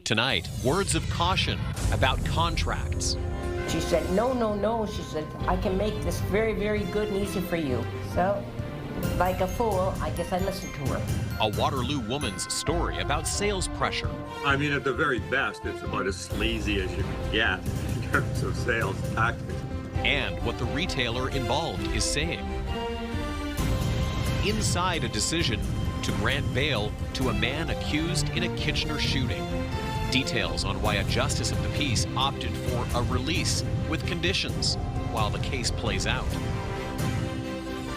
Tonight, words of caution about contracts. She said, no, no, no. She said, I can make this very, very good and easy for you. So, like a fool, I guess I listened to her. A Waterloo woman's story about sales pressure. I mean, at the very best, it's about as sleazy as you can get in terms of sales tactics. And what the retailer involved is saying. Inside a decision to grant bail to a man accused in a Kitchener shooting. Details on why a justice of the peace opted for a release with conditions while the case plays out.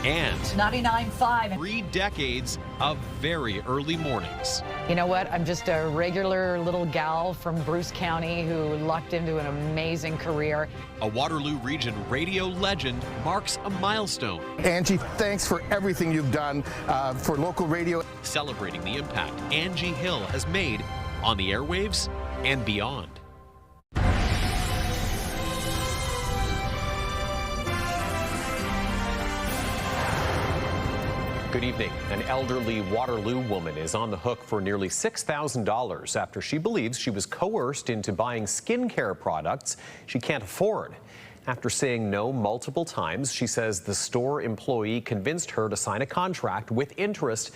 And 99.5. 3 decades of very early mornings. You know what? I'm just a regular little gal from Bruce County who lucked into an amazing career. A Waterloo Region radio legend marks a milestone. Angie, thanks for everything you've done for local radio. Celebrating the impact Angie Hill has made on the airwaves and beyond. Good evening. An elderly Waterloo woman is on the hook for nearly $6,000 after she believes she was coerced into buying skincare products she can't afford. After saying no multiple times, she says the store employee convinced her to sign a contract with interest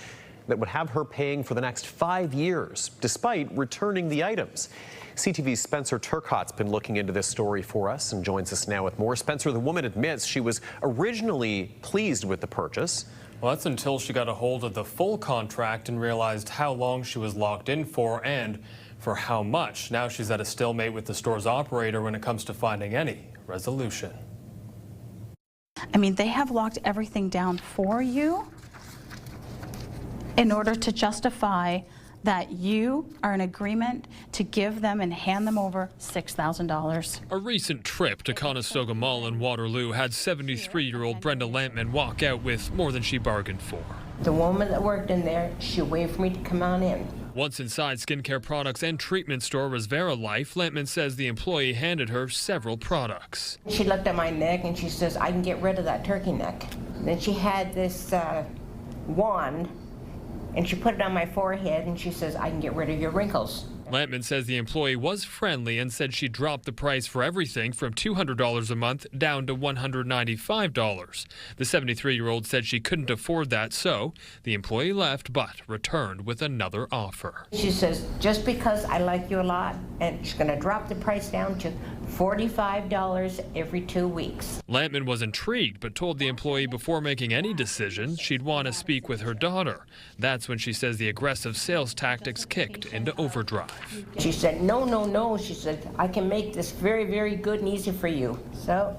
that would have her paying for the next 5 years, despite returning the items. CTV's Spencer Turcotte's been looking into this story for us and joins us now with more. Spencer, the woman admits she was originally pleased with the purchase. Well, that's until she got a hold of the full contract and realized how long she was locked in for and for how much. Now she's at a stalemate with the store's operator when it comes to finding any resolution. I mean, they have locked everything down for you in order to justify that you are in agreement to give them and hand them over $6,000. A recent trip to Conestoga Mall in Waterloo had 73-year-old Brenda Lampman walk out with more than she bargained for. The woman that worked in there, she waved for me to come on in. Once inside skincare products and treatment store Resvera Life, Lampman says the employee handed her several products. She looked at my neck and she says, I can get rid of that turkey neck. Then she had this wand, and she put it on my forehead and she says, I can get rid of your wrinkles. Lampman says the employee was friendly and said she dropped the price for everything from $200 a month down to $195. The 73-year-old said she couldn't afford that, so the employee left but returned with another offer. She says, just because I like you a lot, and she's going to drop the price down to $45 every 2 weeks. Lampman was intrigued but told the employee before making any decision she'd want to speak with her daughter. That's when she says the aggressive sales tactics kicked into overdrive. She said, no, no, no. She said, I can make this very, very good and easy for you. So,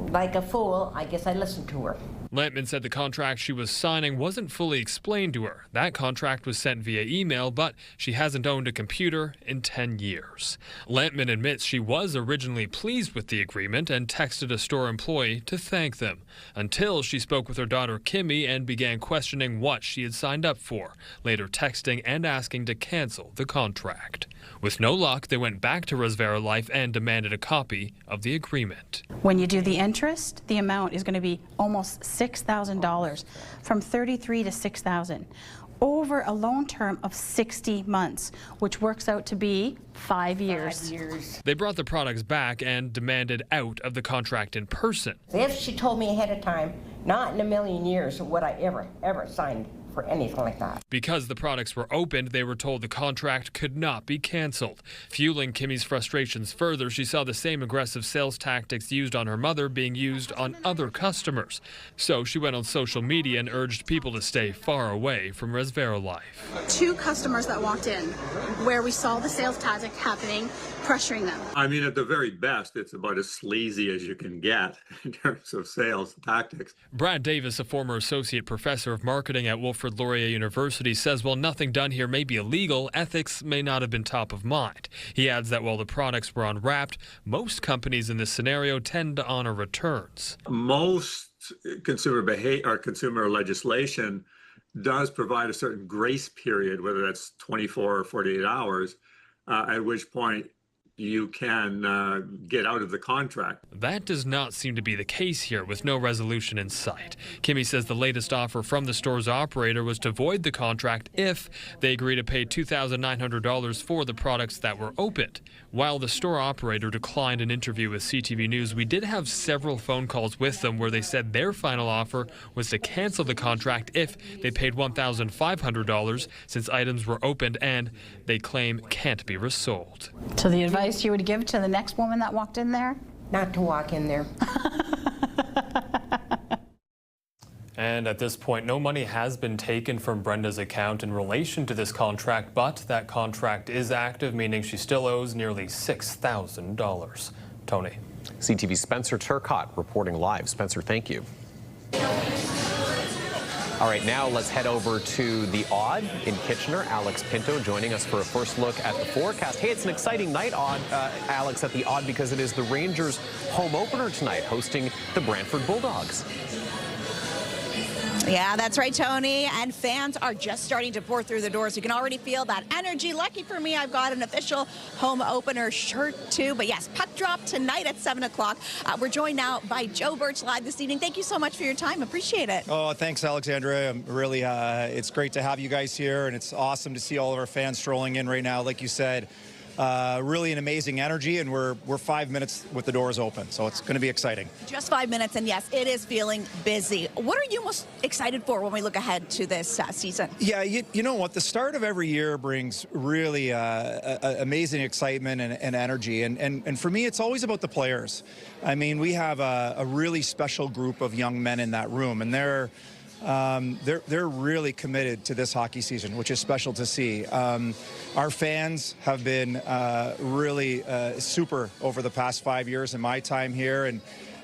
like a fool, I guess I listened to her. Lampman said the contract she was signing wasn't fully explained to her. That contract was sent via email, but she hasn't owned a computer in 10 years. Lampman admits she was originally pleased with the agreement and texted a store employee to thank them, until she spoke with her daughter Kimmy and began questioning what she had signed up for, later texting and asking to cancel the contract. With no luck, they went back to Resvera Life and demanded a copy of the agreement. When you do the interest, the amount is going to be almost $6,000, from $33,000 to $6,000, over a loan term of 60 months, which works out to be 5 years. They brought the products back and demanded out of the contract in person. If she told me ahead of time, not in a million years would I ever signed for anything like that. Because the products were opened, they were told the contract could not be canceled. Fueling Kimmy's frustrations further, she saw the same aggressive sales tactics used on her mother being used on other customers. So she went on social media and urged people to stay far away from Resvera Life. 2 customers that walked in where we saw the sales tactic happening, pressuring them. I mean, at the very best, it's about as sleazy as you can get in terms of sales tactics. Brad Davis, a former associate professor of marketing at Wilfrid Laurier University, says while nothing done here may be illegal, ethics may not have been top of mind. He adds that while the products were unwrapped, most companies in this scenario tend to honor returns. Most consumer behavior or consumer legislation does provide a certain grace period, whether that's 24 or 48 hours, at which point you can get out of the contract. That does not seem to be the case here, with no resolution in sight. Kimmy says the latest offer from the store's operator was to void the contract if they agree to pay $2,900 for the products that were opened. While the store operator declined an interview with CTV News, we did have several phone calls with them where they said their final offer was to cancel the contract if they paid $1,500 since items were opened and they claim can't be resold. So the advice you would give to the next woman that walked in there? Not to walk in there. And at this point, no money has been taken from Brenda's account in relation to this contract, but that contract is active, meaning she still owes nearly $6,000. Tony. CTV's Spencer Turcotte reporting live. Spencer, thank you. All right, now let's head over to the Odd in Kitchener. Alex Pinto joining us for a first look at the forecast. Hey, it's an exciting night, Alex, at the Odd, because it is the Rangers' home opener tonight, hosting the Brantford Bulldogs. Yeah, that's right, Tony. And fans are just starting to pour through the doors. You can already feel that energy. Lucky for me, I've got an official home opener shirt, too. But yes, puck drop tonight at 7 o'clock. We're joined now by Joe Birch live this evening. Thank you so much for your time. Appreciate it. Oh, thanks, Alexandra. Really, it's great to have you guys here, and it's awesome to see all of our fans strolling in right now. Like you said, really an amazing energy, and we're 5 minutes with the doors open, so it's going to be exciting. Just 5 minutes, and yes, it is feeling busy. What are you most excited for when we look ahead to this season? Yeah, you know what? The start of every year brings really amazing excitement and energy, and for me, it's always about the players. I mean, we have a really special group of young men in that room, and they're really committed to this hockey season, which is special to see. Our fans have been really super over the past 5 years in my time here,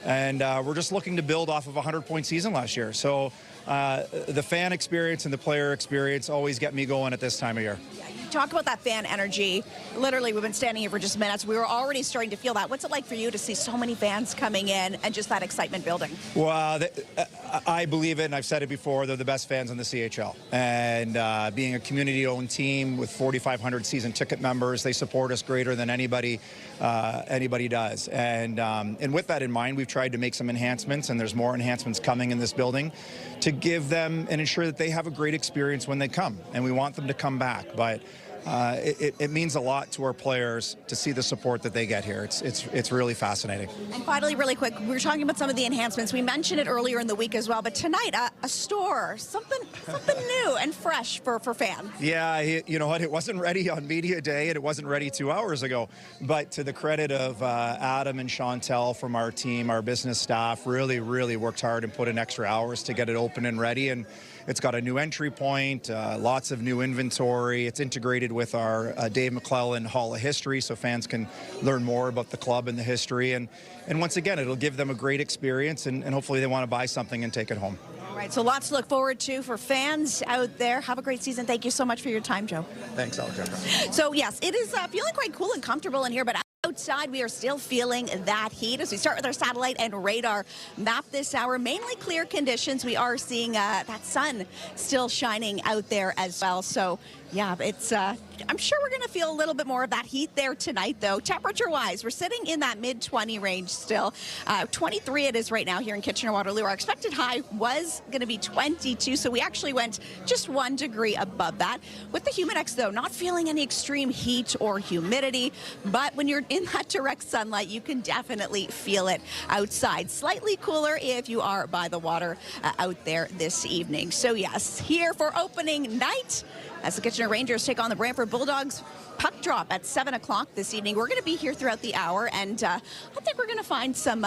and we're just looking to build off of a 100-point season last year. So the fan experience and the player experience always get me going at this time of year. Talk about that fan energy. Literally, we've been standing here for just minutes. We were already starting to feel that. What's it like for you to see so many fans coming in and just that excitement building? Well, I believe it, and I've said it before, they're the best fans in the CHL. And being a community-owned team with 4,500 season ticket members, they support us greater than anybody does. And with that in mind, we've tried to make some enhancements, and there's more enhancements coming in this building to give them and ensure that they have a great experience when they come. And we want them to come back. But it means a lot to our players to see the support that they get here. It's really fascinating. And finally, really quick, we were talking about some of the enhancements. We mentioned it earlier in the week as well, but tonight, a store, something new and fresh for fans. Yeah, you know what? It wasn't ready on media day, and it wasn't ready 2 hours ago. But to the credit of Adam and Chantel from our team, our business staff really worked hard and put in extra hours to get it open and ready. And it's got a new entry point, lots of new inventory. It's integrated with our Dave McClellan Hall of History, so fans can learn more about the club and the history. And once again, it'll give them a great experience, and hopefully they want to buy something and take it home. All right, so lots to look forward to for fans out there. Have a great season. Thank you so much for your time, Joe. Thanks, Alexandra. So yes, it is feeling quite cool and comfortable in here, but outside, we are still feeling that heat as we start with our satellite and radar map this hour. Mainly clear conditions. We are seeing that sun still shining out there as well. So yeah, it's I'm sure we're going to feel a little bit more of that heat there tonight, though. Temperature-wise, we're sitting in that mid-20 range still. 23 it is right now here in Kitchener-Waterloo. Our expected high was going to be 22, so we actually went just 1 degree above that. With the Humidex, though, not feeling any extreme heat or humidity, but when you're in that direct sunlight, you can definitely feel it outside. Slightly cooler if you are by the water out there this evening. So yes, here for opening night, as the Kitchener Rangers take on the Brantford Bulldogs. Puck drop at 7 o'clock this evening. We're going to be here throughout the hour, and I think we're going to find some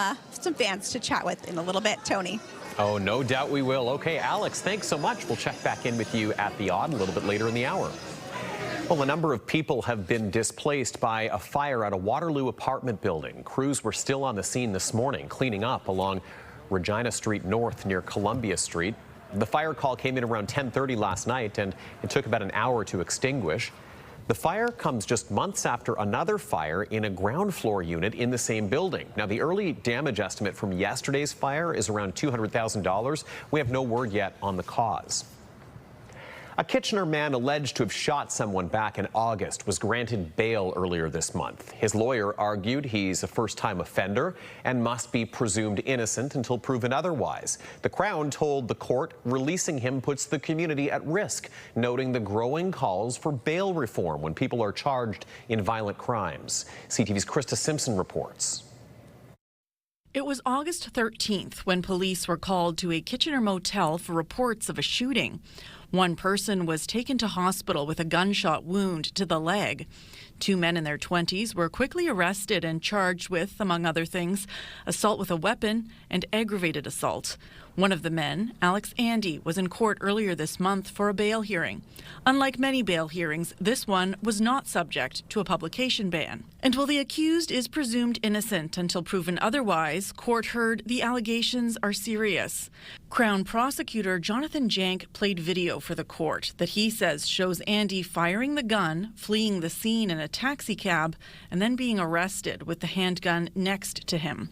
fans to chat with in a little bit. Tony. Oh, no doubt we will. Okay, Alex, thanks so much. We'll check back in with you at the Odd a little bit later in the hour. Well, a number of people have been displaced by a fire at a Waterloo apartment building. Crews were still on the scene this morning, cleaning up along Regina Street North near Columbia Street. The fire call came in around 10:30 last night, and it took about an hour to extinguish. The fire comes just months after another fire in a ground floor unit in the same building. Now, the early damage estimate from yesterday's fire is around $200,000. We have no word yet on the cause. A Kitchener man alleged to have shot someone back in August was granted bail earlier this month. His lawyer argued he's a first-time offender and must be presumed innocent until proven otherwise. The Crown told the court releasing him puts the community at risk, noting the growing calls for bail reform when people are charged in violent crimes. CTV's Krista Simpson reports. It was August 13th when police were called to a Kitchener motel for reports of a shooting. One person was taken to hospital with a gunshot wound to the leg. Two men in their 20s were quickly arrested and charged with, among other things, assault with a weapon and aggravated assault. One of the men, Alex Andy, was in court earlier this month for a bail hearing. Unlike many bail hearings, this one was not subject to a publication ban. And while the accused is presumed innocent until proven otherwise, court heard the allegations are serious. Crown prosecutor Jonathan Jank played video for the court that he says shows Andy firing the gun, fleeing the scene in a taxi cab, and then being arrested with the handgun next to him.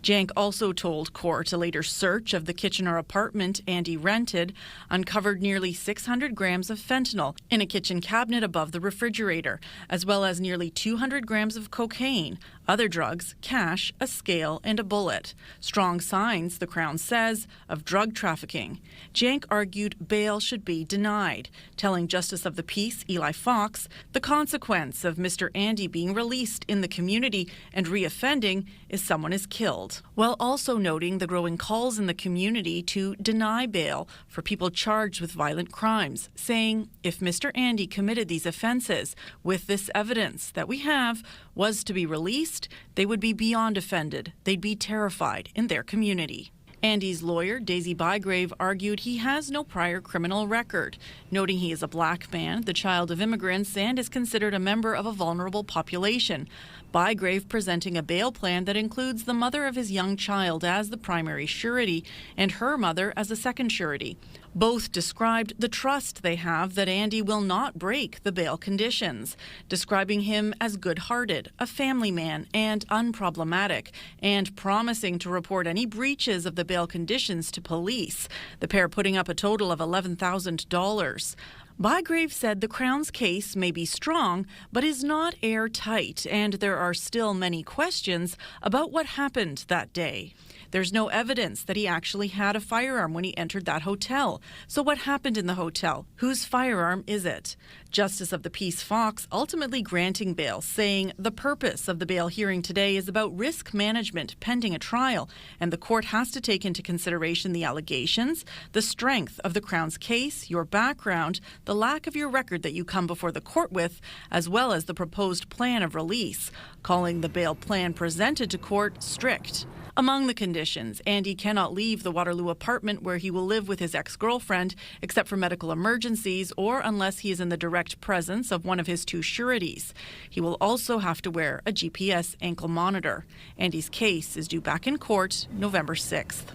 Jank also told court a later search of the Kitchener apartment Andy rented uncovered nearly 600 grams of fentanyl in a kitchen cabinet above the refrigerator, as well as nearly 200 grams of cocaine, other drugs, cash, a scale, and a bullet. Strong signs, the Crown says, of drug trafficking. Jank argued bail should be denied, telling Justice of the Peace Eli Fox the consequence of Mr. Andy being released in the community and reoffending is someone is killed, while also noting the growing calls in the community to deny bail for people charged with violent crimes, saying if Mr. Andy committed these offenses with this evidence that we have was to be released, they would be beyond offended. They'd be terrified in their community. Andy's lawyer, Daisy Bygrave, argued he has no prior criminal record, noting he is a black man, the child of immigrants, and is considered a member of a vulnerable population. Bygrave presenting a bail plan that includes the mother of his young child as the primary surety and her mother as a second surety. Both described the trust they have that Andy will not break the bail conditions, describing him as good-hearted, a family man, and unproblematic, and promising to report any breaches of the bail conditions to police, the pair putting up a total of $11,000. Bygrave said the Crown's case may be strong, but is not airtight, and there are still many questions about what happened that day. There's no evidence that he actually had a firearm when he entered that hotel. So what happened in the hotel? Whose firearm is it? Justice of the Peace Fox ultimately granting bail, saying the purpose of the bail hearing today is about risk management pending a trial, and the court has to take into consideration the allegations, the strength of the Crown's case, your background, the lack of your record that you come before the court with, as well as the proposed plan of release, calling the bail plan presented to court strict. Among the conditions, Andy cannot leave the Waterloo apartment where he will live with his ex-girlfriend, except for medical emergencies or unless he is in the direct presence of one of his two sureties. He will also have to wear a GPS ankle monitor. Andy's case is due back in court November 6th.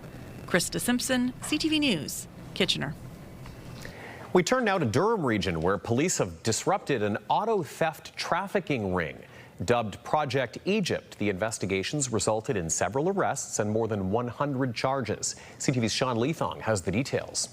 Krista Simpson, CTV News, Kitchener. We turn now to Durham region, where police have disrupted an auto theft trafficking ring. Dubbed Project Egypt, the investigations resulted in several arrests and more than 100 charges. CTV's Sean Leathong has the details.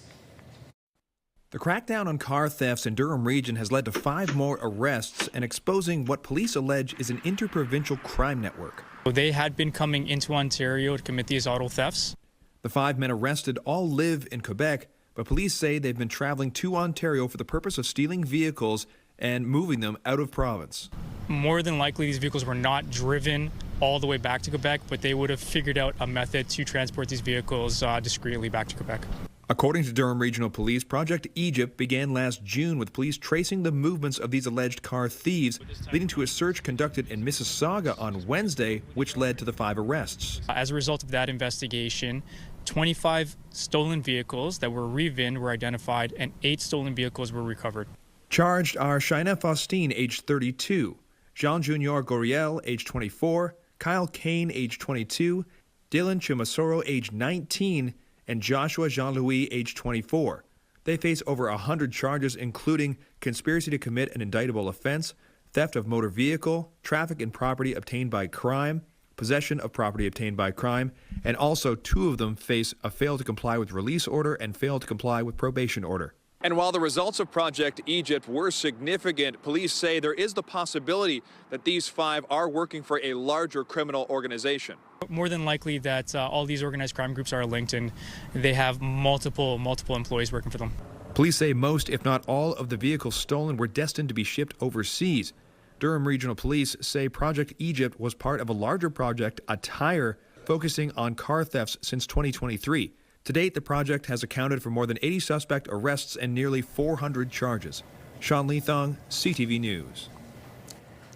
The crackdown on car thefts in Durham region has led to 5 more arrests and exposing what police allege is an interprovincial crime network. They had been coming into Ontario to commit these auto thefts. The 5 men arrested all live in Quebec, but police say they've been traveling to Ontario for the purpose of stealing vehicles and moving them out of province. More than likely, these vehicles were not driven all the way back to Quebec, but they would have figured out a method to transport these vehicles discreetly back to Quebec. According to Durham Regional Police, Project Egypt began last June with police tracing the movements of these alleged car thieves, leading to a search conducted in Mississauga on Wednesday, which led to the 5 arrests. As a result of that investigation, 25 stolen vehicles that were re-VINed were identified and 8 stolen vehicles were recovered. Charged are Shaina Faustine, age 32, Jean Junior Goriel, age 24, Kyle Kane, age 22, Dylan Chimasoro, age 19, and Joshua Jean-Louis, age 24. They face over 100 charges, including conspiracy to commit an indictable offense, theft of motor vehicle, traffic in property obtained by crime, possession of property obtained by crime, and also 2 of them face a fail to comply with release order and fail to comply with probation order. And while the results of Project Egypt were significant, police say there is the possibility that these 5 are working for a larger criminal organization. More than likely that all these organized crime groups are linked and they have multiple employees working for them. Police say most, if not all, of the vehicles stolen were destined to be shipped overseas. Durham Regional Police say Project Egypt was part of a larger project, Attire, focusing on car thefts since 2023. To date, the project has accounted for more than 80 suspect arrests and nearly 400 charges. Sean Leathong, CTV News.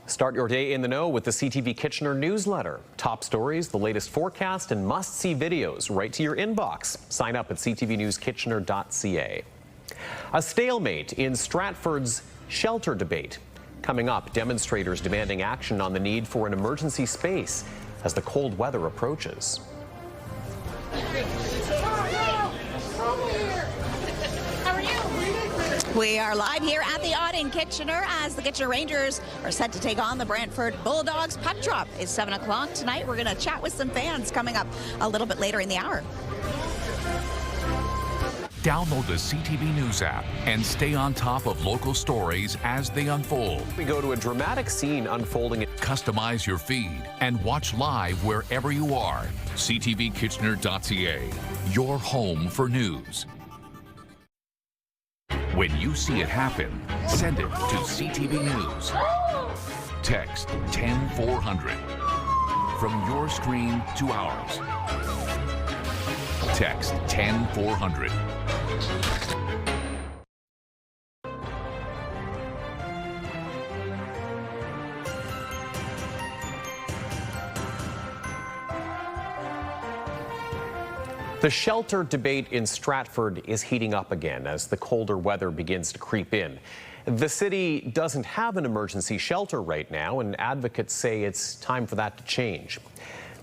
Start your day in the know with the CTV Kitchener newsletter. Top stories, the latest forecast, and must-see videos right to your inbox. Sign up at ctvnewskitchener.ca. A stalemate in Stratford's shelter debate. Coming up, demonstrators demanding action on the need for an emergency space as the cold weather approaches. We are live here at the Odd in Kitchener as the Kitchener Rangers are set to take on the Brantford Bulldogs. Puck drop is 7 o'clock tonight. We're going to chat with some fans coming up a little bit later in the hour. Download the CTV News app and stay on top of local stories as they unfold. We go to a dramatic scene unfolding. Customize your feed and watch live wherever you are. ctvkitchener.ca, your home for news. When you see it happen, send it to CTV News. Text 10400. From your screen to ours. Text 10400. The shelter debate in Stratford is heating up again as the colder weather begins to creep in. The city doesn't have an emergency shelter right now, and advocates say it's time for that to change.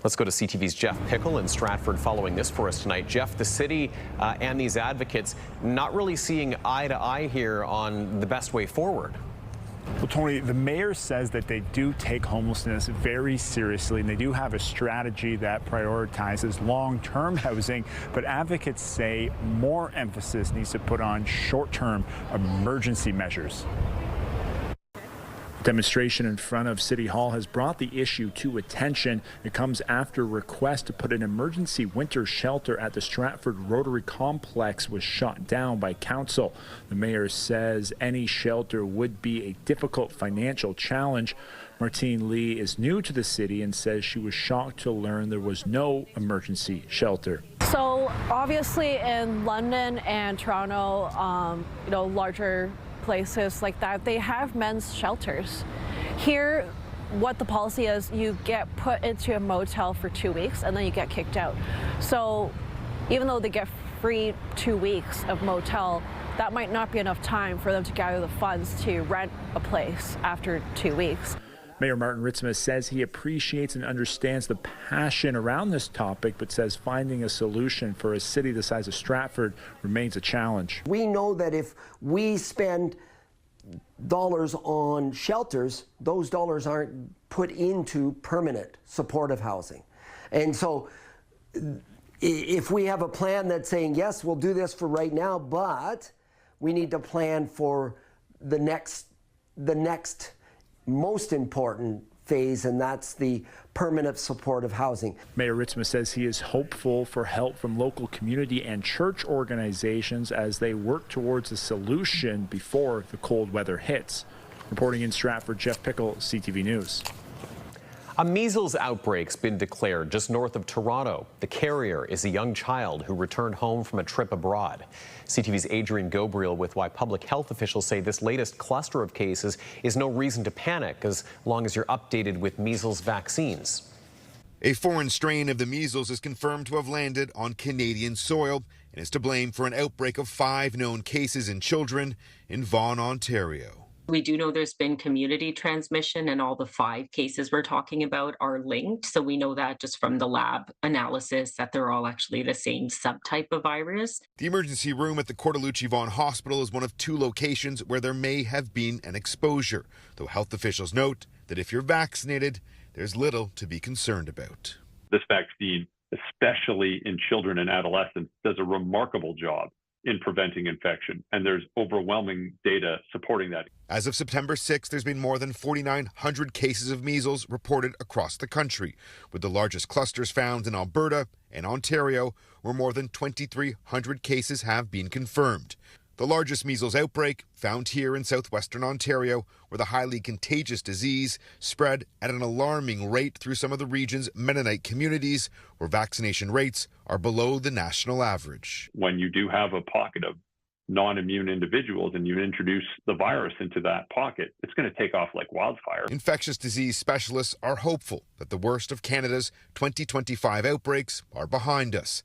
Let's go to CTV's Jeff Pickle in Stratford following this for us tonight. Jeff, the city and these advocates not really seeing eye to eye here on the best way forward. Well, Tony, the mayor says that they do take homelessness very seriously, and they do have a strategy that prioritizes long-term housing, but advocates say more emphasis needs to put on short-term emergency measures. Demonstration in front of City Hall has brought the issue to attention. It comes after a request to put an emergency winter shelter at the Stratford Rotary Complex was shot down by council. The mayor says any shelter would be a difficult financial challenge. Martine Lee is new to the city and says she was shocked to learn there was no emergency shelter. So obviously in London and Toronto, larger places like that, they have men's shelters. Here, what the policy is, you get put into a motel for 2 weeks and then you get kicked out. So even though they get free 2 weeks of motel, that might not be enough time for them to gather the funds to rent a place after 2 weeks. Mayor Martin Ritzma says he appreciates and understands the passion around this topic, but says finding a solution for a city the size of Stratford remains a challenge. We know that if we spend dollars on shelters, those dollars aren't put into permanent supportive housing. And so if we have a plan that's saying, yes, we'll do this for right now, but we need to plan for the next most important phase, and that's the permanent supportive housing. Mayor Ritzma says he is hopeful for help from local community and church organizations as they work towards a solution before the cold weather hits. Reporting in Stratford, Jeff Pickle, CTV News. A measles outbreak's been declared just north of Toronto. The carrier is a young child who returned home from a trip abroad. CTV's Adrian Gobriel with why public health officials say this latest cluster of cases is no reason to panic as long as you're updated with measles vaccines. A foreign strain of the measles is confirmed to have landed on Canadian soil and is to blame for an outbreak of 5 known cases in children in Vaughan, Ontario. We do know there's been community transmission, and all the 5 cases we're talking about are linked. So we know that just from the lab analysis that they're all actually the same subtype of virus. The emergency room at the Waterloo Vaughan Hospital is one of 2 locations where there may have been an exposure, though health officials note that if you're vaccinated, there's little to be concerned about. This vaccine, especially in children and adolescents, does a remarkable job in preventing infection, and there's overwhelming data supporting that. As of September 6th, there's been more than 4,900 cases of measles reported across the country, with the largest clusters found in Alberta and Ontario, where more than 2,300 cases have been confirmed. The largest measles outbreak found here in southwestern Ontario, where the highly contagious disease spread at an alarming rate through some of the region's Mennonite communities, where vaccination rates are below the national average. When you do have a pocket of non-immune individuals and you introduce the virus into that pocket, it's going to take off like wildfire. Infectious disease specialists are hopeful that the worst of Canada's 2025 outbreaks are behind us.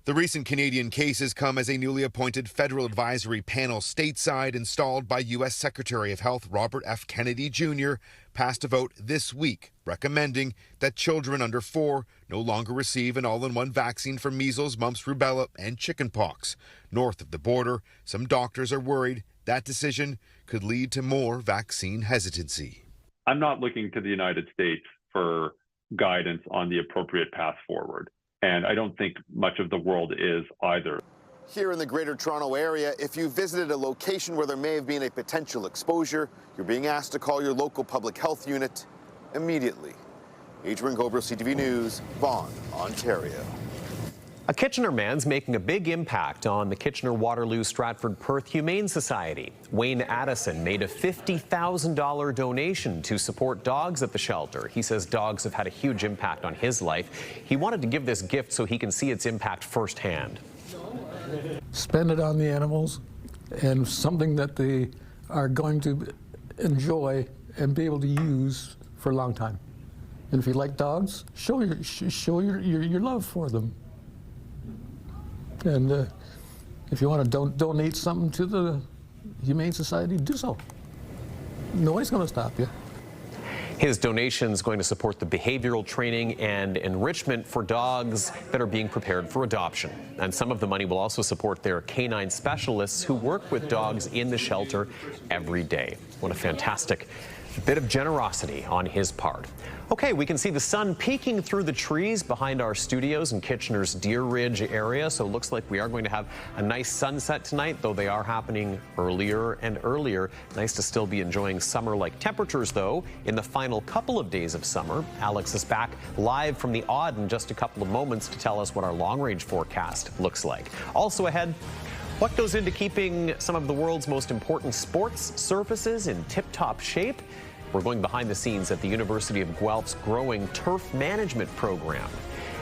The recent Canadian cases come as a newly appointed federal advisory panel stateside installed by U.S. Secretary of Health Robert F. Kennedy Jr. passed a vote this week recommending that children under 4 no longer receive an all-in-one vaccine for measles, mumps, rubella, and chickenpox. North of the border, some doctors are worried that decision could lead to more vaccine hesitancy. I'm not looking to the United States for guidance on the appropriate path forward. And I don't think much of the world is either. Here in the Greater Toronto Area, if you visited a location where there may have been a potential exposure, you're being asked to call your local public health unit immediately. Adrian Gobro, CTV News, Vaughan, Ontario. A Kitchener man's making a big impact on the Kitchener, Waterloo, Stratford, Perth Humane Society. Wayne Addison made a $50,000 donation to support dogs at the shelter. He says dogs have had a huge impact on his life. He wanted to give this gift so he can see its impact firsthand. Spend it on the animals and something that they are going to enjoy and be able to use for a long time. And if you like dogs, show your love for them. And if you want to donate something to the Humane Society, do so. Nobody's going to stop you. His donation is going to support the behavioral training and enrichment for dogs that are being prepared for adoption. And some of the money will also support their canine specialists who work with dogs in the shelter every day. What a fantastic bit of generosity on his part. Okay, we can see the sun peeking through the trees behind our studios in Kitchener's Deer Ridge area, so it looks like we are going to have a nice sunset tonight, though they are happening earlier and earlier. Nice to still be enjoying summer-like temperatures, though, in the final couple of days of summer. Alex is back live from the Odd in just a couple of moments to tell us what our long-range forecast looks like. Also ahead, what goes into keeping some of the world's most important sports surfaces in tip-top shape? We're going behind the scenes at the University of Guelph's growing turf management program.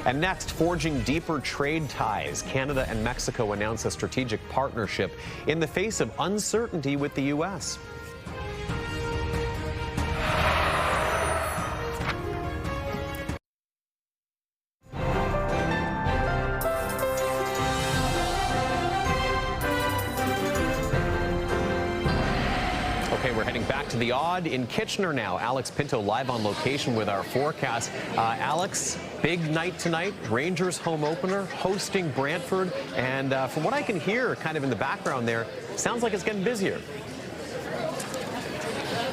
And next, forging deeper trade ties. Canada and Mexico announce a strategic partnership in the face of uncertainty with the U.S. To the Odd in Kitchener now. Alex Pinto live on location with our forecast. Alex, big night tonight. Rangers home opener hosting Brantford. And from what I can hear kind of in the background there, sounds like it's getting busier.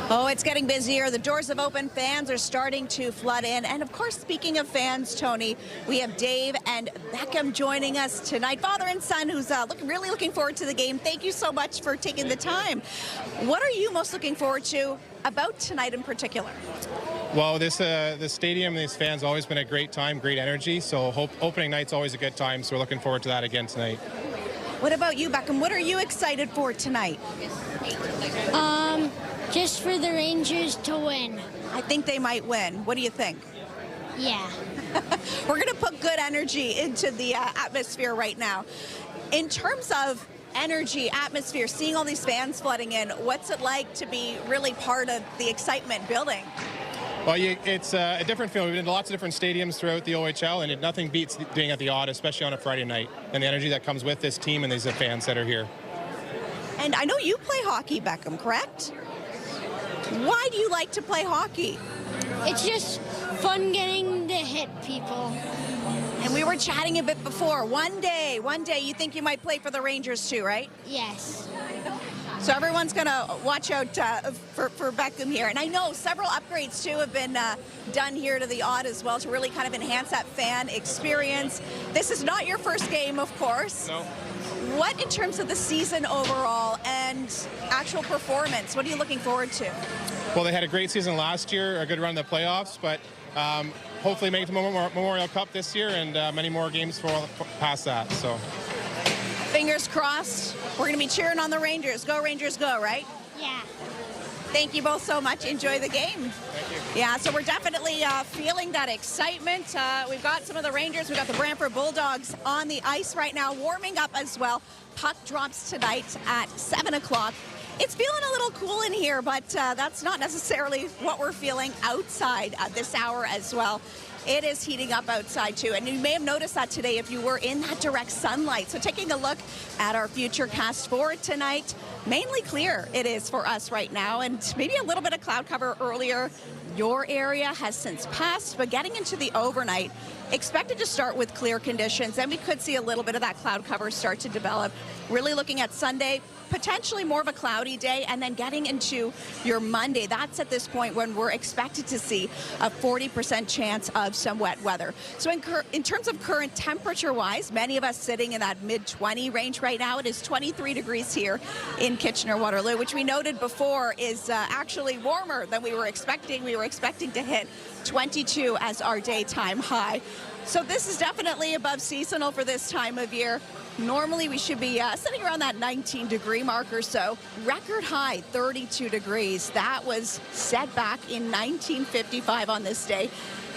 Oh, it's getting busier. The doors have opened. Fans are starting to flood in. And of course, speaking of fans, Tony, we have Dave and Beckham joining us tonight. Father and son who's really looking forward to the game. Thank you so much for taking the time. What are you most looking forward to about tonight in particular? Well, the stadium, these fans, always been a great time, great energy. So opening night's always a good time. So we're looking forward to that again tonight. What about you, Beckham? What are you excited for tonight? Just for the Rangers to win. I think they might win. What do you think? Yeah. We're going to put good energy into the atmosphere right now. In terms of energy, atmosphere, seeing all these fans flooding in, what's it like to be really part of the excitement building? Well, it's a different feeling. We've been to lots of different stadiums throughout the OHL, and nothing beats being at the Odd, especially on a Friday night, and the energy that comes with this team and these fans that are here. And I know you play hockey, Beckham, correct? Why do you like to play hockey? It's just fun getting to hit people. And we were chatting a bit before. One day, you think you might play for the Rangers too, right? Yes. So everyone's going to watch out for Beckham here. And I know several upgrades, too, have been done here to the Odd as well to really kind of enhance that fan experience. This is not your first game, of course. No. What, in terms of the season overall and actual performance, what are you looking forward to? Well, they had a great season last year, a good run in the playoffs, but hopefully make the Memorial Cup this year and many more games past that. So, fingers crossed. We're going to be cheering on the Rangers. Go Rangers, go, right? Yeah. Thank you both so much. Enjoy the game. Thank you. Yeah, so we're definitely feeling that excitement. We've got some of the Rangers. We've got the Brantford Bulldogs on the ice right now, warming up as well. Puck drops tonight at 7 o'clock. It's feeling a little cool in here, but that's not necessarily what we're feeling outside at this hour as well. It is heating up outside too, and you may have noticed that today if you were in that direct sunlight. So taking a look at our future cast for tonight, mainly clear it is for us right now, and maybe a little bit of cloud cover earlier. Your area has since passed, but getting into the overnight, expected to start with clear conditions, and we could see a little bit of that cloud cover start to develop. Really looking at Sunday, potentially more of a cloudy day, and then getting into your Monday, that's at this point when we're expected to see a 40% chance of some wet weather. So in terms of current temperature-wise, many of us sitting in that mid-20 range right now. It is 23 degrees here in Kitchener, Waterloo, which we noted before is actually warmer than we were expecting. We were expecting to hit 22 as our daytime high. So this is definitely above seasonal for this time of year. Normally we should be sitting around that 19-degree mark or so. Record high, 32 degrees. That was set back in 1955 on this day.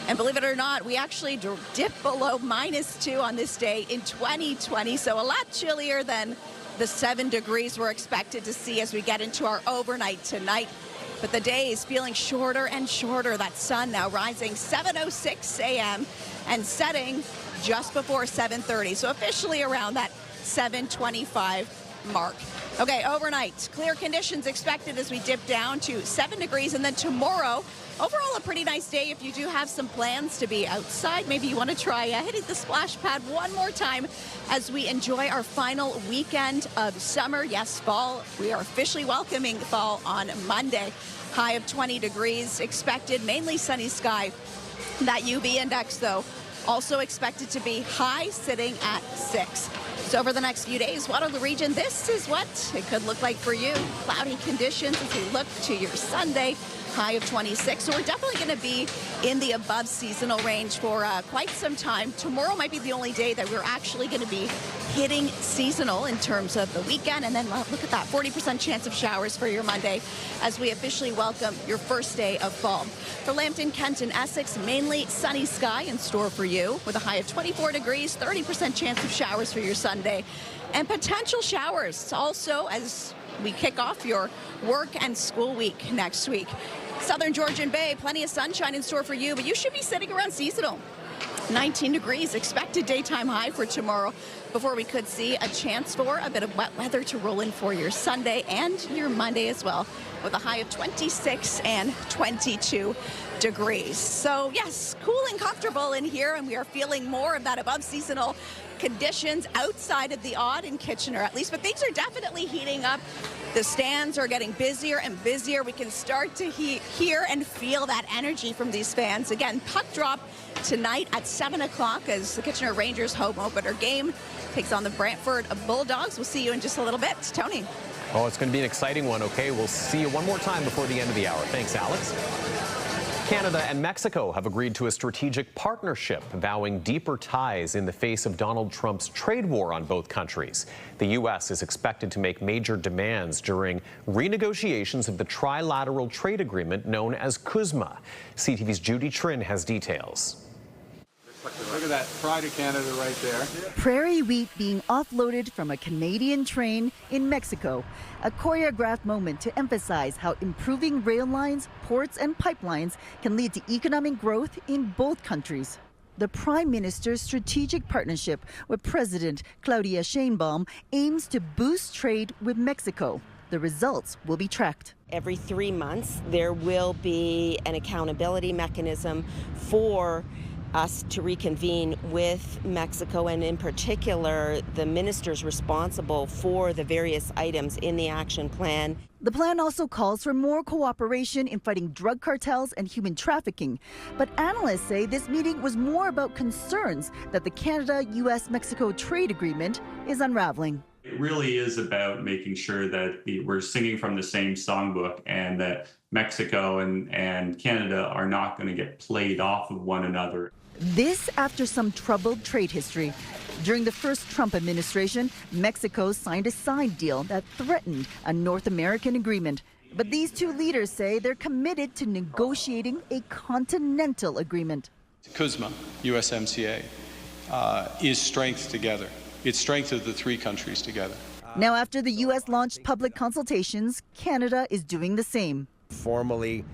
And believe it or not, we actually dipped below -2 on this day in 2020. So a lot chillier than the 7 degrees we're expected to see as we get into our overnight tonight. But the day is feeling shorter and shorter. That sun now rising 7:06 a.m. and setting just before 7:30. So officially around that 7:25 mark. Okay, overnight, clear conditions expected as we dip down to 7 degrees. And then tomorrow, overall a pretty nice day if you do have some plans to be outside. Maybe you want to try hitting the splash pad one more time as we enjoy our final weekend of summer. Yes, fall. We are officially welcoming fall on Monday. High of 20 degrees expected, mainly sunny sky. That UV index, though, also expected to be high, sitting at 6. So over the next few days, Waterloo region, this is what it could look like for you. Cloudy conditions as we look to your Sunday. High of 26. So we're definitely going to be in the above seasonal range for quite some time. Tomorrow might be the only day that we're actually going to be hitting seasonal in terms of the weekend. And then look at that, 40% chance of showers for your Monday as we officially welcome your first day of fall. For Lambton, Kent, and Essex, mainly sunny sky in store for you with a high of 24 degrees, 30% chance of showers for your Sunday. And potential showers also as we kick off your work and school week next week. Southern Georgian Bay, plenty of sunshine in store for you, but you should be sitting around seasonal. 19 degrees expected daytime high for tomorrow before we could see a chance for a bit of wet weather to roll in for your Sunday and your Monday as well, with a high of 26 and 22 degrees. So yes, cool and comfortable in here, and we are feeling more of that above seasonal conditions outside of the Odd in Kitchener at least, but things are definitely heating up. The stands are getting busier and busier. We can start to hear and feel that energy from these fans. Again, puck drop tonight at 7 o'clock as the Kitchener Rangers home opener game takes on the Brantford Bulldogs. We'll see you in just a little bit. Tony. Oh, it's going to be an exciting one. Okay, we'll see you one more time before the end of the hour. Thanks, Alex. Canada and Mexico have agreed to a strategic partnership, vowing deeper ties in the face of Donald Trump's trade war on both countries. The U.S. is expected to make major demands during renegotiations of the trilateral trade agreement known as CUSMA. CTV's Judy Trin has details. Look at that pride of Canada right there. Prairie wheat being offloaded from a Canadian train in Mexico. A choreographed moment to emphasize how improving rail lines, ports and pipelines can lead to economic growth in both countries. The Prime Minister's strategic partnership with President Claudia Sheinbaum aims to boost trade with Mexico. The results will be tracked. Every 3 months, there will be an accountability mechanism for us to reconvene with Mexico, and in particular the ministers responsible for the various items in the action plan. The plan also calls for more cooperation in fighting drug cartels and human trafficking. But analysts say this meeting was more about concerns that the Canada-US-Mexico trade agreement is unraveling. It really is about making sure that we're singing from the same songbook, and that Mexico and Canada are not going to get played off of one another. This after some troubled trade history. During the first Trump administration, Mexico signed a side deal that threatened a North American agreement. But these two leaders say they're committed to negotiating a continental agreement. CUSMA, USMCA, is strength together. It's strength of the three countries together. Now, after the U.S. launched public consultations, Canada is doing the same. Formally,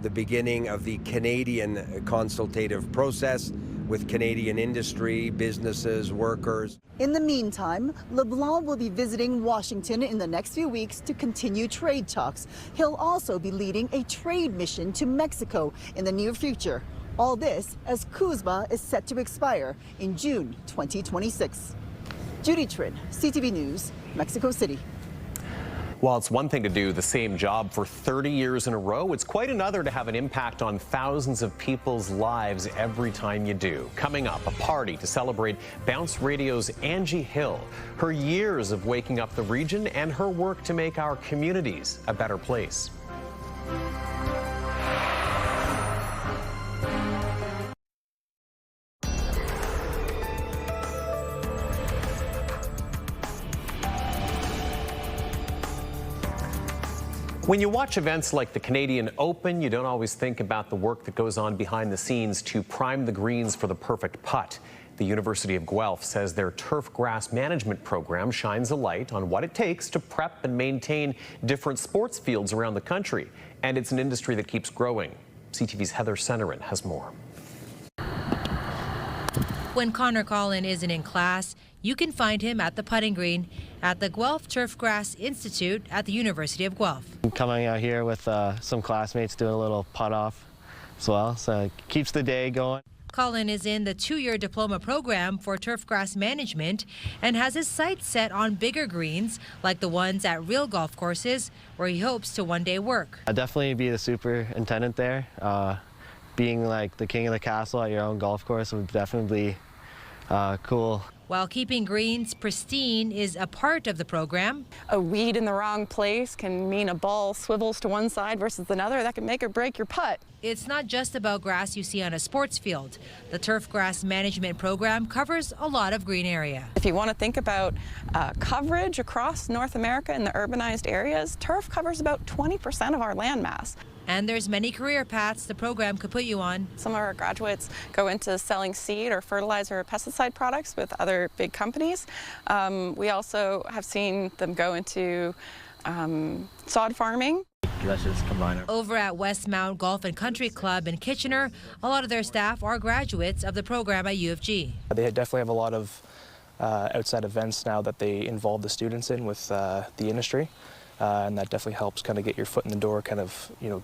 the beginning of the Canadian consultative process with Canadian industry, businesses, workers. In the meantime, LeBlanc will be visiting Washington in the next few weeks to continue trade talks. He'll also be leading a trade mission to Mexico in the near future. All this as CUSMA is set to expire in June 2026. Judy Trin, CTV News, Mexico City. While it's one thing to do the same job for 30 years in a row, it's quite another to have an impact on thousands of people's lives every time you do. Coming up, a party to celebrate Bounce Radio's Angie Hill, her years of waking up the region, and her work to make our communities a better place. When you watch events like the Canadian Open, you don't always think about the work that goes on behind the scenes to prime the greens for the perfect putt. The University of Guelph says their turf grass management program shines a light on what it takes to prep and maintain different sports fields around the country. And it's an industry that keeps growing. CTV's Heather Senerin has more. When Connor Collin isn't in class, you can find him at the putting green at the Guelph Turfgrass Institute at the University of Guelph. I'm coming out here with some classmates doing a little putt off as well, so it keeps the day going. Collin is in the 2-year diploma program for turfgrass management and has his sights set on bigger greens like the ones at real golf courses where he hopes to one day work. I'll definitely be the superintendent there. Being like the king of the castle at your own golf course would definitely be cool. While keeping greens pristine is a part of the program. A weed in the wrong place can mean a ball swivels to one side versus another. That can make or break your putt. It's not just about grass you see on a sports field. The turf grass management program covers a lot of green area. If you want to think about coverage across North America in the urbanized areas, turf covers about 20% of our land mass. And there's many career paths the program could put you on. Some of our graduates go into selling seed or fertilizer or pesticide products with other big companies. We also have seen them go into sod farming. Let's just combine it. Over at Westmount Golf and Country Club in Kitchener, a lot of their staff are graduates of the program at U of G. They definitely have a lot of outside events now that they involve the students in with the industry, and that definitely helps kind of get your foot in the door, kind of, you know,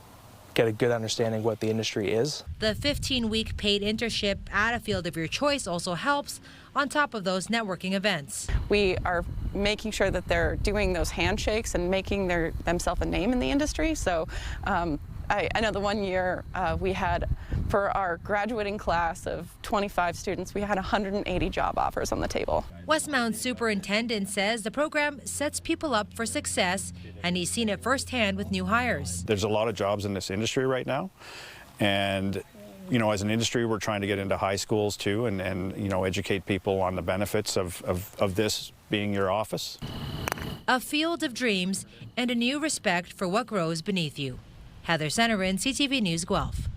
get a good understanding what the industry is. The 15-week paid internship at a field of your choice also helps on top of those networking events. We are making sure that they're doing those handshakes and making themselves a name in the industry. So I know the one year we had, for our graduating class of 25 students, we had 180 job offers on the table. Westmount superintendent says the program sets people up for success, and he's seen it firsthand with new hires. There's a lot of jobs in this industry right now, and you know, as an industry, we're trying to get into high schools too, and you know, educate people on the benefits of this being your office. A field of dreams and a new respect for what grows beneath you. Heather Senerin, CTV News, Guelph.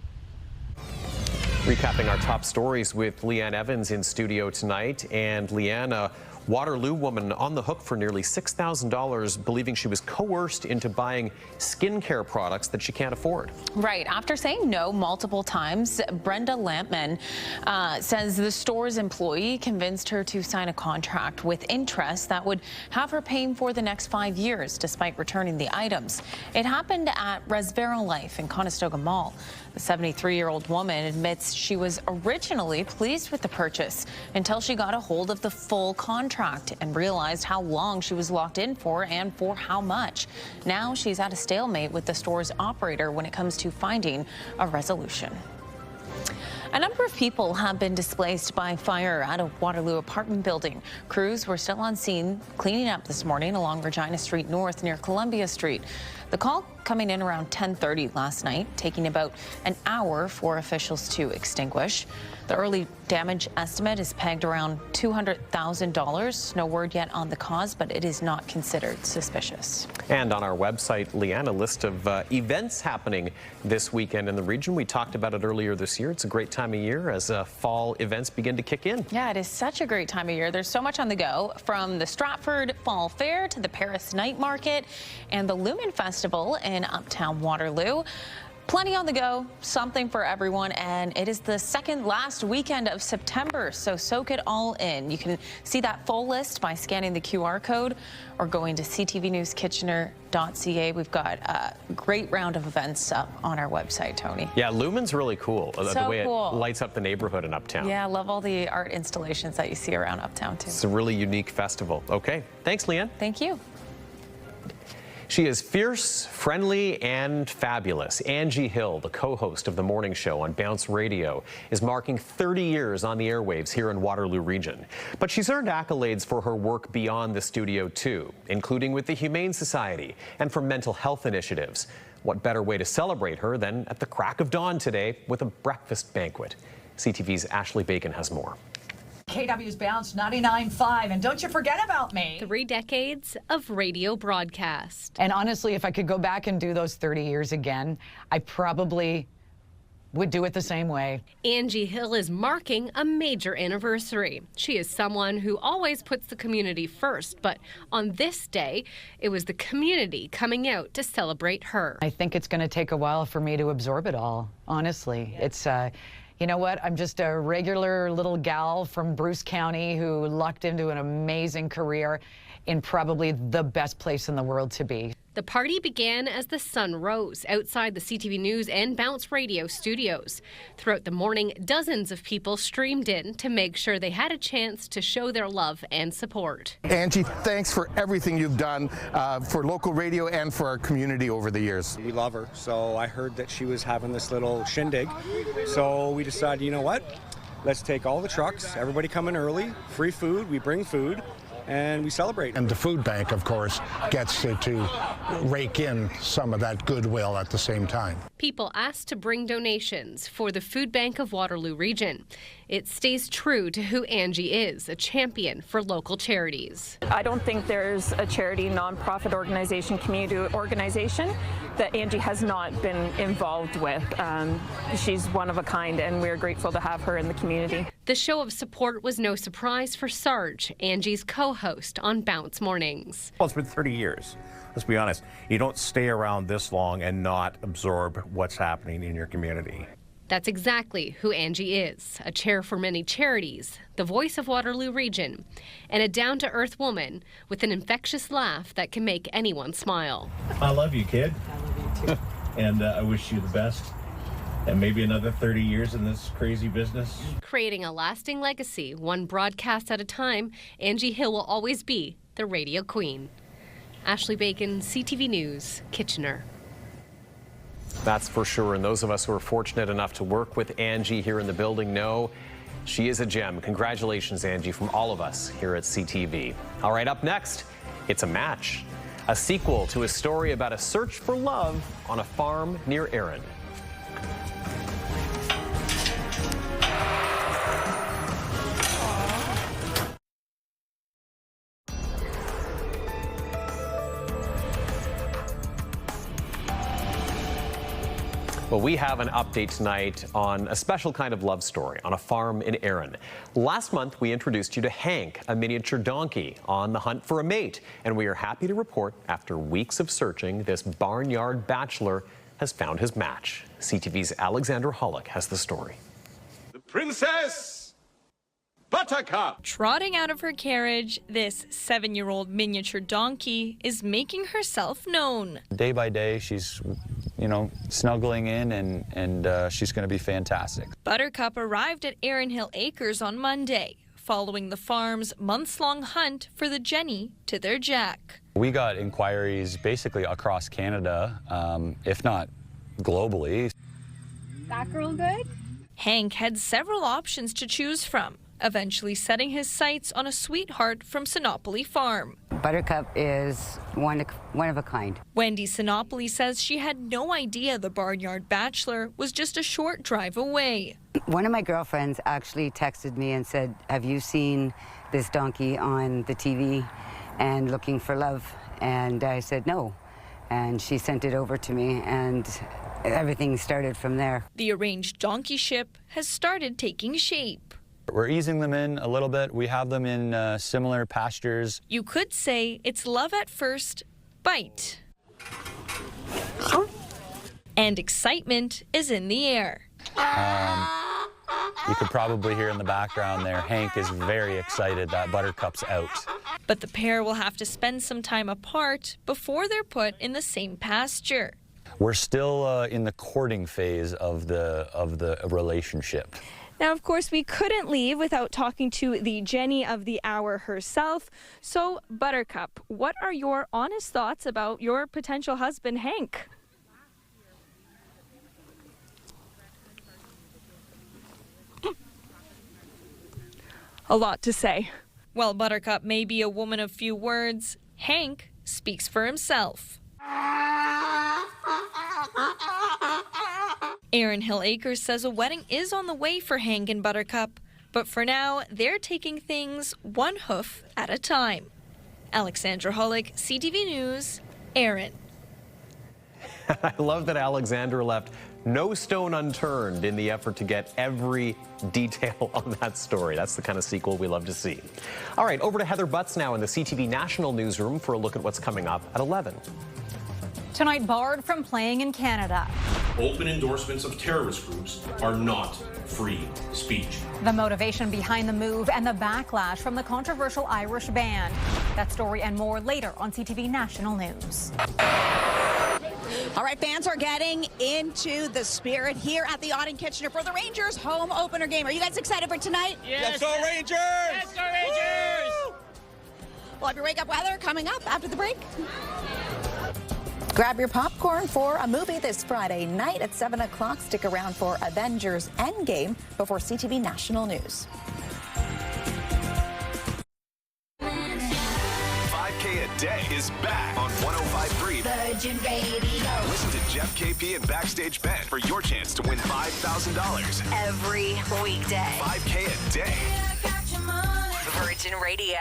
Recapping our top stories with Leanne Evans in studio tonight. And Leanne, Waterloo woman on the hook for nearly $6,000, believing she was coerced into buying skincare products that she can't afford. Right. After saying no multiple times, Brenda Lampman says the store's employee convinced her to sign a contract with interest that would have her paying for the next 5 years, despite returning the items. It happened at Resvera Life in Conestoga Mall. The 73-year-old woman admits she was originally pleased with the purchase until she got a hold of the full contract and realized how long she was locked in for and for how much. Now she's at a stalemate with the store's operator when it comes to finding a resolution. A number of people have been displaced by fire at a Waterloo apartment building. Crews were still on scene cleaning up this morning along Regina Street North near Columbia Street. The call coming in around 10:30 last night, taking about an hour for officials to extinguish. The early damage estimate is pegged around $200,000. No word yet on the cause, but it is not considered suspicious. And on our website, Leanne, a list of events happening this weekend in the region. We talked about it earlier this year. It's a great time of year as fall events begin to kick in. Yeah, it is such a great time of year. There's so much on the go, from the Stratford Fall Fair to the Paris Night Market and the Lumen Festival in Uptown Waterloo. Plenty on the go, something for everyone, and it is the second last weekend of September, so soak it all in. You can see that full list by scanning the QR code or going to ctvnewskitchener.ca. We've got a great round of events up on our website, Tony. Yeah, Lumen's really cool. So the way cool. It lights up the neighborhood in Uptown. Yeah, I love all the art installations that you see around Uptown, too. It's a really unique festival. Okay, thanks, Leanne. Thank you. She is fierce, friendly, and fabulous. Angie Hill, the co-host of the morning show on Bounce Radio, is marking 30 years on the airwaves here in Waterloo Region. But she's earned accolades for her work beyond the studio, too, including with the Humane Society and for mental health initiatives. What better way to celebrate her than at the crack of dawn today with a breakfast banquet? CTV's Ashley Bacon has more. KW's Bounce 99.5, and don't you forget about me. 3 decades of radio broadcast. And honestly, if I could go back and do those 30 years again, I probably would do it the same way. Angie Hill is marking a major anniversary. She is someone who always puts the community first, but on this day, it was the community coming out to celebrate her. I think it's going to take a while for me to absorb it all, honestly. It's you know what? I'm just a regular little gal from Bruce County who lucked into an amazing career in probably the best place in the world to be. The party began as the sun rose outside the CTV News and Bounce Radio studios. Throughout the morning, dozens of people streamed in to make sure they had a chance to show their love and support. Angie, thanks for everything you've done for local radio and for our community over the years. We love her, so I heard that she was having this little shindig, so we decided, you know what, let's take all the trucks, everybody come in early, free food, we bring food, and we celebrate. And the food bank, of course, gets to rake in some of that goodwill at the same time. People asked to bring donations for the Food Bank of Waterloo Region. It stays true to who Angie is, a champion for local charities. I don't think there's a charity, nonprofit organization, community organization that Angie has not been involved with. She's one of a kind, and we're grateful to have her in the community. The show of support was no surprise for Sarge, Angie's co-host on Bounce Mornings. Well, it's been 30 years. Let's be honest. You don't stay around this long and not absorb what's happening in your community. That's exactly who Angie is, a chair for many charities, the voice of Waterloo Region, and a down-to-earth woman with an infectious laugh that can make anyone smile. I love you, kid. I love you too. And I wish you the best. And maybe another 30 years in this crazy business. Creating a lasting legacy, one broadcast at a time, Angie Hill will always be the radio queen. Ashley Bacon, CTV News, Kitchener. That's for sure, and those of us who are fortunate enough to work with Angie here in the building know she is a gem. Congratulations, Angie, from all of us here at CTV. All right, up next, it's a match, a sequel to a story about a search for love on a farm near Erin. Well, Well, we have an update tonight on a special kind of love story on a farm in Erin. Last month, we introduced you to Hank, a miniature donkey on the hunt for a mate. And we are happy to report, after weeks of searching, this barnyard bachelor has found his match. CTV's Alexandra Hollick has the story. The Princess Buttercup! Trotting out of her carriage, this 7-year-old miniature donkey is making herself known. Day by day, she's, snuggling in, and she's going to be fantastic. Buttercup arrived at Erin Hill Acres on Monday, following the farm's months-long hunt for the Jenny to their Jack. We got inquiries basically across Canada, if not globally. That girl good? Hank had several options to choose from, eventually setting his sights on a sweetheart from Sinopoli Farm. Buttercup is one of a kind. Wendy Sinopoli says she had no idea the barnyard bachelor was just a short drive away. One of my girlfriends actually texted me and said, "Have you seen this donkey on the TV and looking for love?" And I said no. And she sent it over to me, and everything started from there. The arranged donkey ship has started taking shape. We're easing them in a little bit. We have them in similar pastures. You could say it's love at first bite. And excitement is in the air. You could probably hear in the background there, Hank is very excited that Buttercup's out. But the pair will have to spend some time apart before they're put in the same pasture. We're still in the courting phase of the relationship. Now, of course, we couldn't leave without talking to the Jenny of the hour herself. So, Buttercup, what are your honest thoughts about your potential husband, Hank? A lot to say. While Buttercup may be a woman of few words, Hank speaks for himself. Erin Hill Acres says a wedding is on the way for Hank and Buttercup, but for now, they're taking things one hoof at a time. Alexandra Hollick, CTV News, Erin. I love that Alexandra left no stone unturned in the effort to get every detail on that story. That's the kind of sequel we love to see. All right, over to Heather Butts now in the CTV National Newsroom for a look at what's coming up at 11. Tonight, barred from playing in Canada. Open endorsements of terrorist groups are not free speech. The motivation behind the move and the backlash from the controversial Irish band. That story and more later on CTV National News. All right, fans are getting into the spirit here at the Auden Kitchener for the Rangers home opener game. Are you guys excited for tonight? Yes. Let's go Rangers! Let's go Rangers! Woo! We'll have your wake-up weather coming up after the break. Grab your popcorn for a movie this Friday night at 7 o'clock. Stick around for Avengers Endgame before CTV National News. 5K a day is back on 105.3 Virgin Radio. Listen to Jeff, KP, and Backstage Ben for your chance to win $5,000 every weekday. 5K a day. Virgin Radio.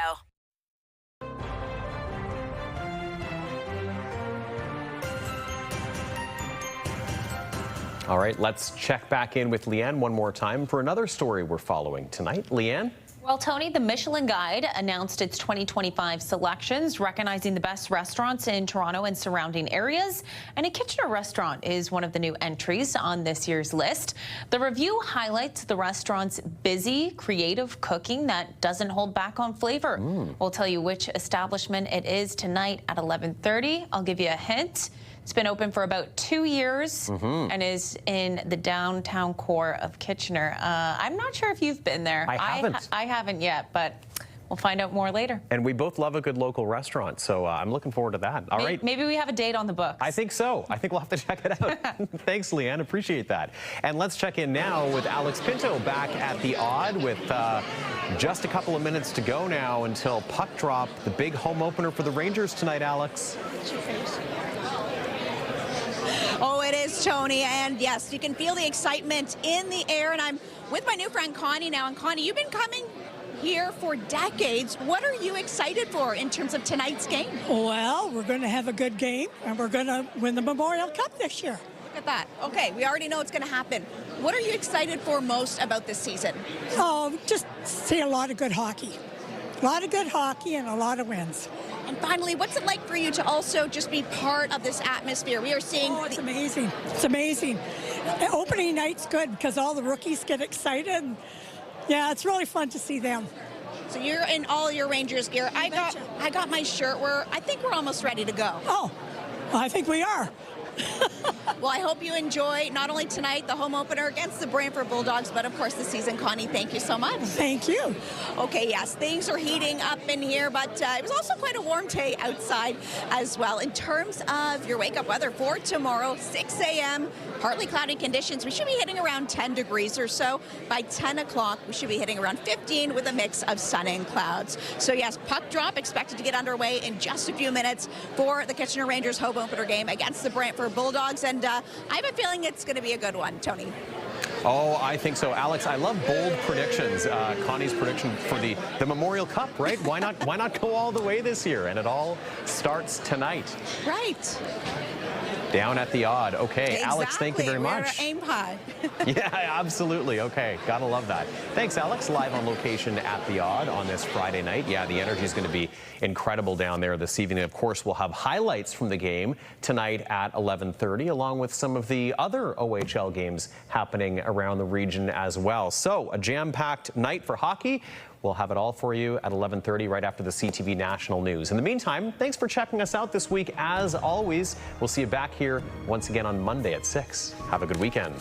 All right, let's check back in with Leanne one more time for another story we're following tonight. Leanne? Well, Tony, the Michelin Guide announced its 2025 selections, recognizing the best restaurants in Toronto and surrounding areas. And a Kitchener restaurant is one of the new entries on this year's list. The review highlights the restaurant's busy, creative cooking that doesn't hold back on flavor. We'll tell you which establishment it is tonight at 11:30. I'll give you a hint. It's been open for about 2 years and is in the downtown core of Kitchener. I'm not sure if you've been there. I haven't. I haven't yet, but we'll find out more later. And we both love a good local restaurant, so I'm looking forward to that. All right. Maybe we have a date on the books. I think so. I think we'll have to check it out. Thanks, Leanne. Appreciate that. And let's check in now with Alex Pinto back at the Odd with just a couple of minutes to go now until puck drop, the big home opener for the Rangers tonight, Alex. Oh, it is, Tony. And yes, you can feel the excitement in the air. And I'm with my new friend Connie now. And Connie, you've been coming here for decades. What are you excited for in terms of tonight's game? Well, we're going to have a good game, and we're going to win the Memorial Cup this year. Look at that. Okay, we already know it's going to happen. What are you excited for most about this season? Oh, just see a lot of good hockey. A lot of good hockey and a lot of wins. And finally, what's it like for you to also just be part of this atmosphere? We are seeing... Oh, it's amazing. It's amazing. Opening night's good because all the rookies get excited. Yeah, it's really fun to see them. So you're in all your Rangers gear. I got my shirt. I think we're almost ready to go. Oh, I think we are. Well, I hope you enjoy not only tonight, the home opener against the Brantford Bulldogs, but of course the season. Connie, thank you so much. Thank you. Okay, yes, things are heating up in here, but it was also quite a warm day outside as well. In terms of your wake-up weather for tomorrow, 6 a.m., partly cloudy conditions. We should be hitting around 10 degrees or so. By 10 o'clock, we should be hitting around 15 with a mix of sun and clouds. So yes, puck drop expected to get underway in just a few minutes for the Kitchener Rangers home opener game against the Brantford Bulldogs, and I have a feeling it's going to be a good one, Tony. Oh, I think so. Alex, I love bold predictions. Connie's prediction for the Memorial Cup, right? Why not go all the way this year? And it all starts tonight. Right. Down at the Odd. Okay, Exactly. Alex, thank you very much. We're aim high. Yeah, absolutely. Okay, gotta love that. Thanks, Alex. Live on location at the Odd on this Friday night. Yeah, the energy is going to be incredible down there this evening. Of course, we'll have highlights from the game tonight at 11:30, along with some of the other OHL games happening around the region as well. So, a jam-packed night for hockey. We'll have it all for you at 11:30 right after the CTV National News. In the meantime, thanks for checking us out this week. As always, we'll see you back here once again on Monday at 6. Have a good weekend.